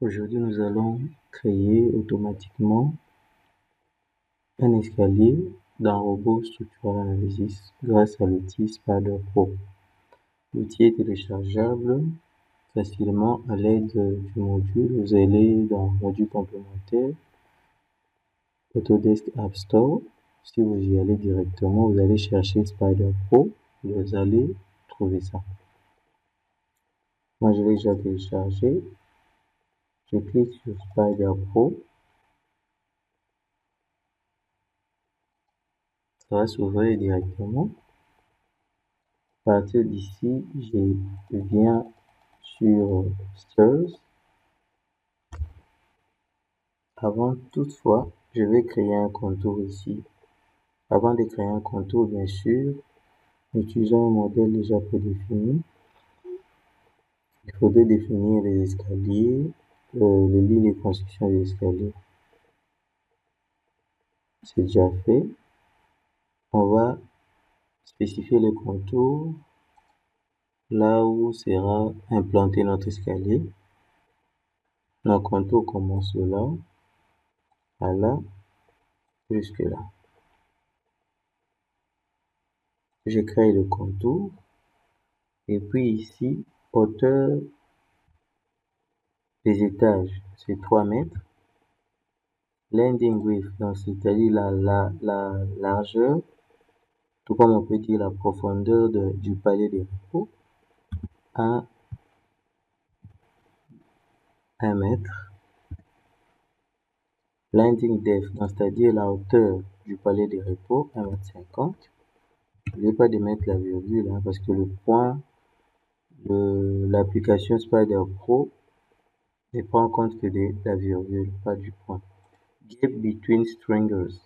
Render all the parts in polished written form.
Aujourd'hui, nous allons créer automatiquement un escalier dans Robot Structural Analysis grâce à l'outil Spider Pro. L'outil est téléchargeable facilement à l'aide du module. Vous allez dans Module complémentaire, Autodesk App Store. Si vous y allez directement, vous allez chercher Spider Pro, vous allez trouver ça. Moi, je l'ai déjà téléchargé. Je clique sur Spider Pro. Ça va s'ouvrir directement. À partir d'ici, je viens sur Stairs. Avant toutefois, je vais créer un contour ici. Avant de créer un contour, bien sûr, utilisant un modèle déjà prédéfini, il faudrait définir les escaliers, les lignes de construction des escaliers. C'est déjà fait. On va spécifier les contours là où sera implanté notre escalier. Nos contours commencent de là à là, jusque là. Je crée le contour et puis ici, hauteur des étages, c'est 3 mètres. Landing width, donc c'est-à-dire la largeur, tout comme on peut dire la profondeur du palier de repos, à 1 mètre. Landing depth, donc c'est-à-dire la hauteur du palier de repos, 1,50 m. N'oubliez pas de mettre la virgule parce que le point de l'application Spider Pro ne prend en compte que de la virgule, pas du point. Gap between stringers.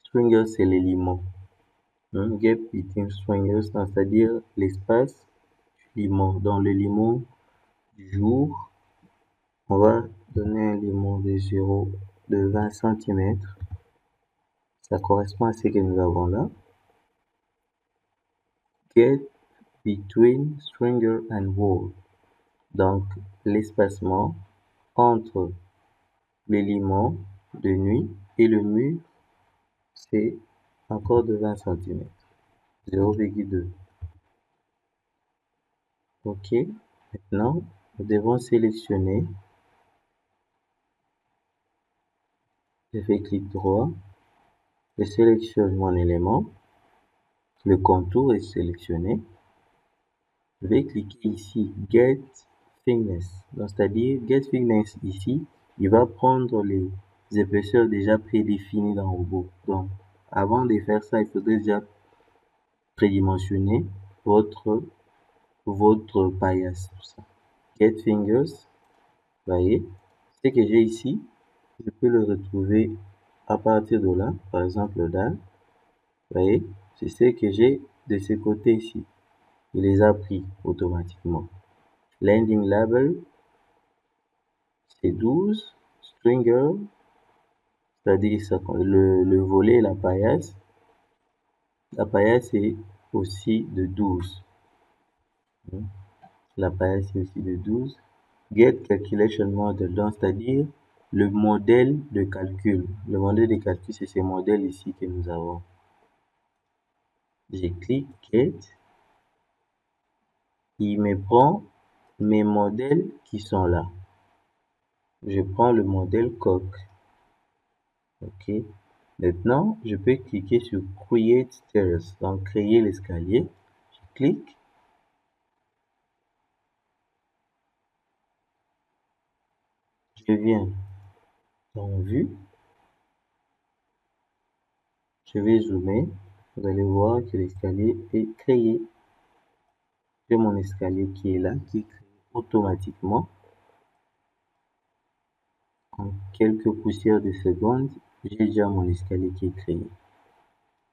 Stringers, c'est l'élément. Gap between stringers, c'est-à-dire l'espace du limon. Dans le limon du jour, on va donner un limon de 20 cm. Ça correspond à ce que nous avons là. Gap between stringer and wall. Donc, l'espacement entre l'élément de nuit et le mur, c'est encore de 20 cm. 0,2. OK. Maintenant, nous devons sélectionner. Je fais clic droit. Je sélectionne mon élément. Le contour est sélectionné. Je vais cliquer ici Get Thickness. C'est-à-dire Get Thickness ici, il va prendre les épaisseurs déjà prédéfinies dans le robot. Donc, avant de faire ça, il faudrait déjà prédimensionner votre paillasse. Tout ça. Get Fingers, vous voyez, ce que j'ai ici, je peux le retrouver à partir de là, par exemple là, vous voyez, c'est ce que j'ai de ce côté ici. Il les a pris automatiquement. Landing label, c'est 12. Stringer, c'est-à-dire le volet, la paillasse. La paillasse est aussi de 12. La paillasse est aussi de 12. Get calculation model, donc c'est-à-dire le modèle de calcul. Le modèle de calcul, c'est ce modèle ici que nous avons. Je clique Get. Il me prend mes modèles qui sont là. Je prends le modèle coq. OK. Maintenant, je peux cliquer sur Create Stairs, donc créer l'escalier. Je clique. Je viens dans Vue. Je vais zoomer. Vous allez voir que l'escalier est créé. J'ai mon escalier qui est là, qui est créé automatiquement. En quelques poussières de secondes, j'ai déjà mon escalier qui est créé.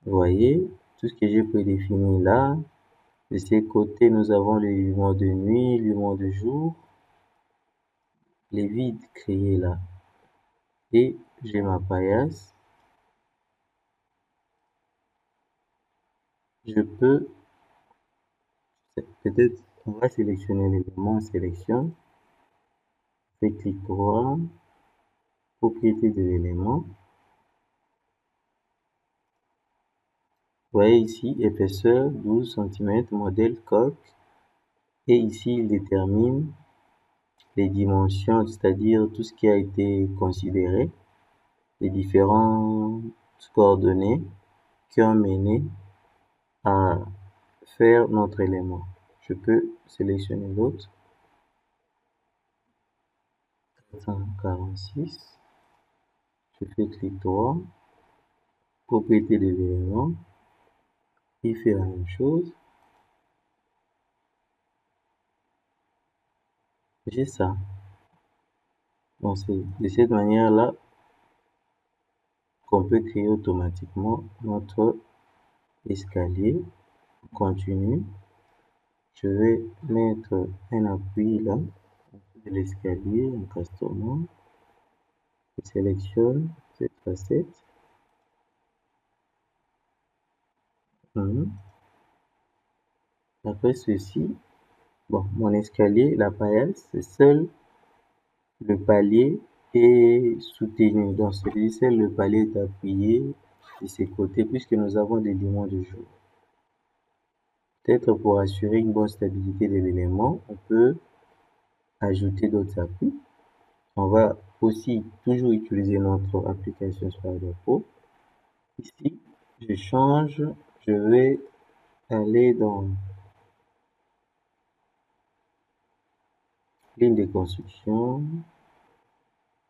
Vous voyez, tout ce que j'ai prédéfini là. De ces côtés, nous avons le limon de nuit, le limon de jour, les vides créés là. Et j'ai ma paillasse. Je peux, peut-être, on va sélectionner l'élément en sélection. fais clic droit, propriété de l'élément. Vous voyez ici, épaisseur 12 cm, modèle coque. Et ici, il détermine les dimensions, c'est-à-dire tout ce qui a été considéré, les différentes coordonnées qui ont mené à faire notre élément. Je peux sélectionner l'autre. 446. Je fais clic droit, propriété de l'élément. Il fait la même chose. J'ai ça. Donc c'est de cette manière-là qu'on peut créer automatiquement notre escalier continu. Je vais mettre un appui là de l'escalier en customer. Je sélectionne cette facette. Après ceci, bon, mon escalier, la paillasse, c'est seul le palier est soutenu. Donc celui seul le palier est appuyé de ses côtés puisque nous avons des limons de jour. Peut-être pour assurer une bonne stabilité de l'élément, on peut ajouter d'autres appuis. On va aussi toujours utiliser notre application SpiderPro. Ici, je change, je vais aller dans ligne de construction.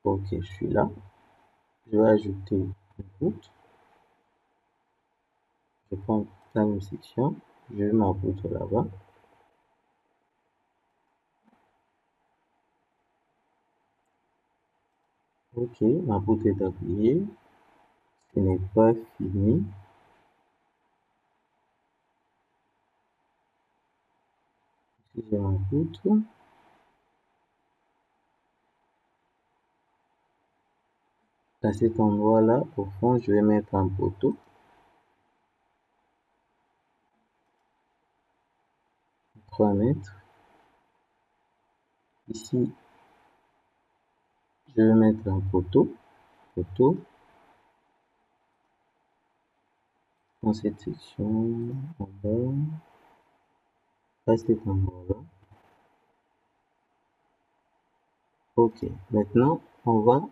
Ok, je suis là. Je vais ajouter une poutre. Je prends la même section. Je mets ma poutre là-bas. Ok, ma poutre est appuyée. Ce n'est pas fini. Ici, j'ai ma poutre. À cet endroit-là, au fond, je vais mettre un poteau. 3 mètres. Ici, je vais mettre un poteau. Dans cette section, en bas, à cet endroit-là. Ok, maintenant, on va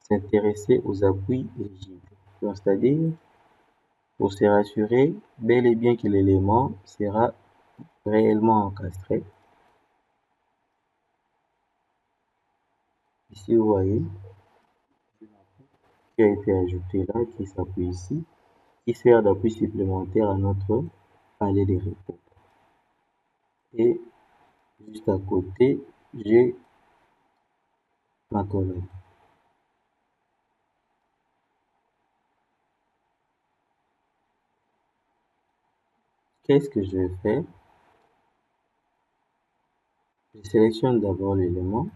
s'intéresser aux appuis rigides. C'est-à-dire, pour se rassurer bel et bien que l'élément sera réellement encastré. Ici, vous voyez, qui a été ajouté là, qui s'appuie ici, qui sert d'appui supplémentaire à notre palier de repos. Et juste à côté, j'ai ma colonne. Qu'est-ce que je vais faire? Je sélectionne d'abord l'élément,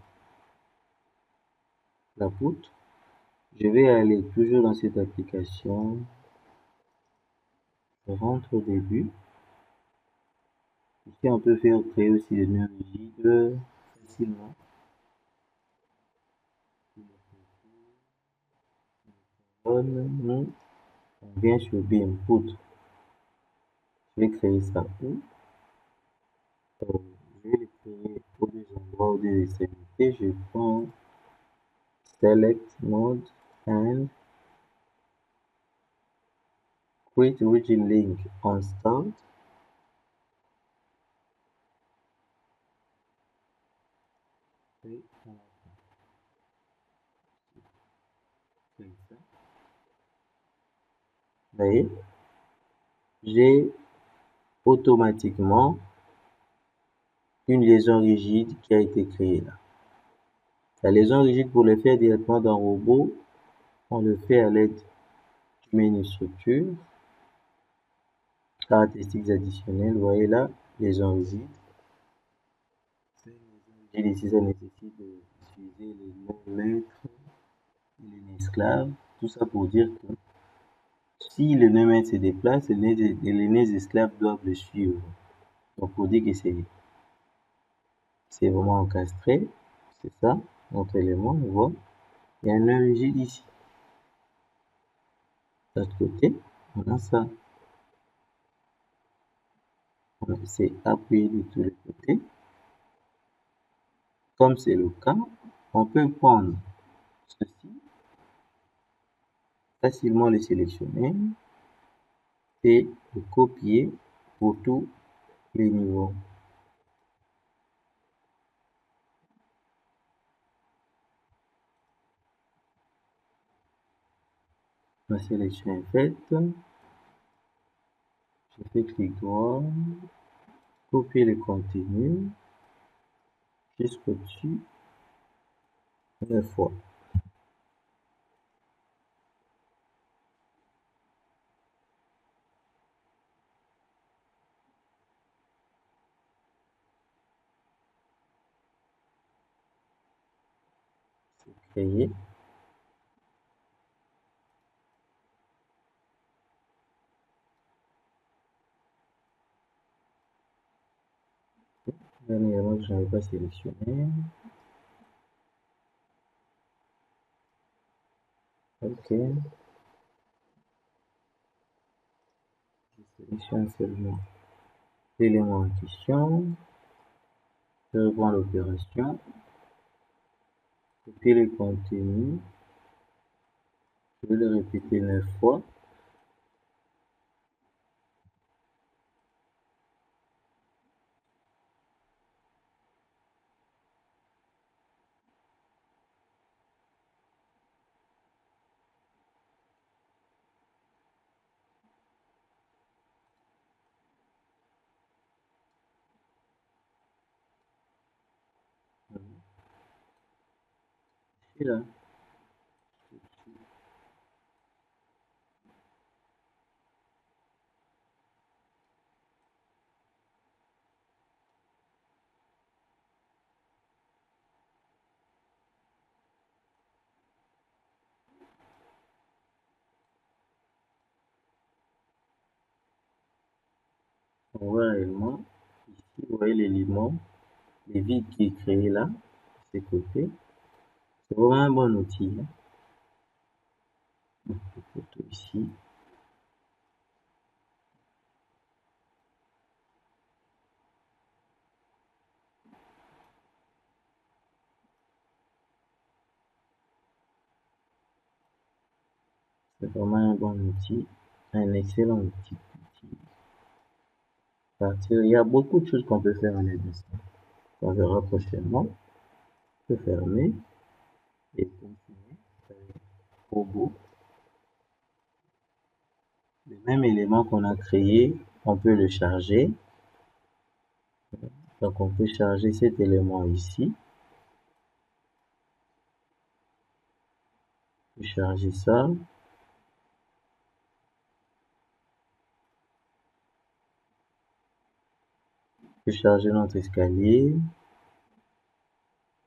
la poutre. Je vais aller toujours dans cette application. Je rentre au début. Ici, on peut faire créer aussi des nœuds rigides facilement. On vient sur BIM poutre. Je vais créer ça où? Je vais le créer pour des endroits ou des extrémités. Je prends Select Mode and Create Origin Link on Start. Vous voyez, j'ai automatiquement une liaison rigide qui a été créée là. La liaison rigide, pour le faire directement dans le robot, on le fait à l'aide du menu structure, caractéristiques additionnelles. Vous voyez là, liaison rigide. Ici, ça nécessite d'utiliser les noms maîtres, les esclaves, tout ça pour dire que si le nœud maître se déplace, les nœuds esclaves doivent le suivre. Donc pour dire que c'est vraiment encastré, C'est ça, notre élément, on voit. Il y a un nœud rigide ici. De l'autre côté, on a ça. On s'est appuyé de tous les côtés. Comme c'est le cas, on peut prendre ceci, facilement le sélectionner et le copier pour tous les niveaux. La sélection est faite. Je fais clic droit, copier le contenu jusqu'au-dessus, 9 fois. C'est créé. Dernièrement, je n'avais pas sélectionné. Ok. Je sélectionne seulement l'élément en question. Je reprends l'opération. Copier le contenu. Je vais le répéter 9 fois. Et là, on voit réellement, ici, vous voyez l'élément, les vides qui est créé là, de ces côtés. C'est vraiment un bon outil. Donc, les photos ici. C'est vraiment un bon outil, un excellent outil. Il y a beaucoup de choses qu'on peut faire en aide de ça. On verra prochainement. On peut fermer et continuer au bout. Le même élément qu'on a créé, on peut le charger. Donc on peut charger cet élément ici. On peut charger ça. On peut charger notre escalier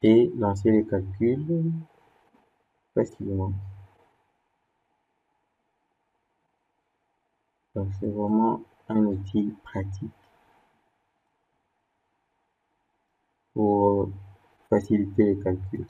et lancer les calculs facilement. Donc c'est vraiment un outil pratique pour faciliter les calculs.